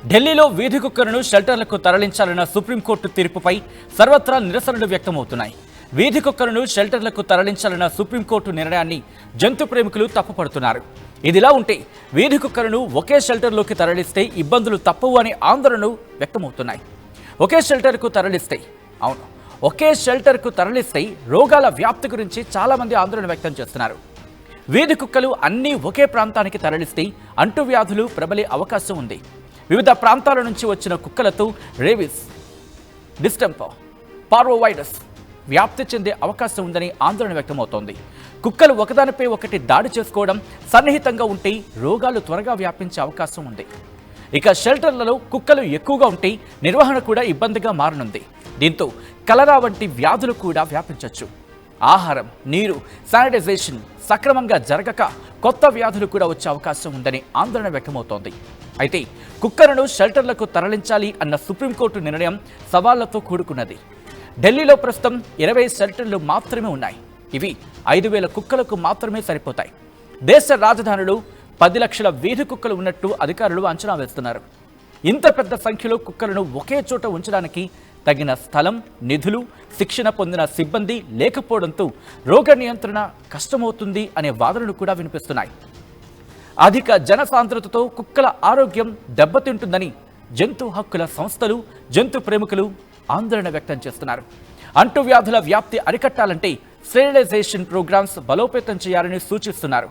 ఢిల్లీలో వీధి కుక్కలను షెల్టర్లకు తరలించాలన్న సుప్రీంకోర్టు తీర్పుపై సర్వత్రా నిరసనలు వ్యక్తమవుతున్నాయి. వీధి కుక్కలను షెల్టర్లకు తరలించాలన్న సుప్రీంకోర్టు నిర్ణయాన్ని జంతు ప్రేమికులు తప్పుపడుతున్నారు. ఇదిలా ఉంటే వీధి కుక్కలను ఒకే షెల్టర్లోకి తరలిస్తే ఇబ్బందులు తప్పవు అనే ఆందోళనలు వ్యక్తమవుతున్నాయి. ఒకే షెల్టర్కు తరలిస్తే రోగాల వ్యాప్తి గురించి చాలామంది ఆందోళన వ్యక్తం చేస్తున్నారు. వీధి కుక్కలు అన్నీ ఒకే ప్రాంతానికి తరలిస్తే అంటువ్యాధులు ప్రబలే అవకాశం ఉంది. వివిధ ప్రాంతాల నుంచి వచ్చిన కుక్కలతో రేబీస్, డిస్టెంపర్, పార్వోవైరస్ వ్యాప్తి చెందే అవకాశం ఉందని ఆందోళన వ్యక్తమవుతోంది. కుక్కలు ఒకదానిపై ఒకటి దాడి చేసుకోవడం, సన్నిహితంగా ఉంటే రోగాలు త్వరగా వ్యాపించే అవకాశం ఉంది. ఇక షెల్టర్లలో కుక్కలు ఎక్కువగా ఉంటే నిర్వహణ కూడా ఇబ్బందిగా మారనుంది. దీంతో కలరా వంటి వ్యాధులు కూడా వ్యాపించవచ్చు. ఆహారం, నీరు, శానిటైజేషన్ సక్రమంగా జరగక కొత్త వ్యాధులు కూడా వచ్చే అవకాశం ఉందని ఆందోళన వ్యక్తమవుతోంది. అయితే కుక్కలను షెల్టర్లకు తరలించాలి అన్న సుప్రీంకోర్టు నిర్ణయం సవాళ్లతో కూడుకున్నది. ఢిల్లీలో ప్రస్తుతం 20 షెల్టర్లు మాత్రమే ఉన్నాయి. ఇవి 5,000 కుక్కలకు మాత్రమే సరిపోతాయి. దేశ రాజధానిలో 10 లక్షల వీధి కుక్కలు ఉన్నట్టు అధికారులు అంచనా వేస్తున్నారు. ఇంత పెద్ద సంఖ్యలో కుక్కలను ఒకే చోట ఉంచడానికి తగిన స్థలం, నిధులు, శిక్షణ పొందిన సిబ్బంది లేకపోవడంతో రోగ నియంత్రణ కష్టమవుతుంది అనే వాదనలు కూడా వినిపిస్తున్నాయి. అధిక జనసాంద్రతతో కుక్కల ఆరోగ్యం దెబ్బతింటుందని జంతు హక్కుల సంస్థలు, జంతు ప్రేమికులు ఆందోళన వ్యక్తం చేస్తున్నారు. అంటువ్యాధుల వ్యాప్తి అరికట్టాలంటే స్టెరిలైజేషన్ ప్రోగ్రామ్స్ బలోపేతం చేయాలని సూచిస్తున్నారు.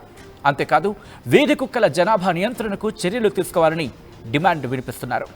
అంతేకాదు వీధి కుక్కల జనాభా నియంత్రణకు చర్యలు తీసుకోవాలని డిమాండ్ వినిపిస్తున్నారు.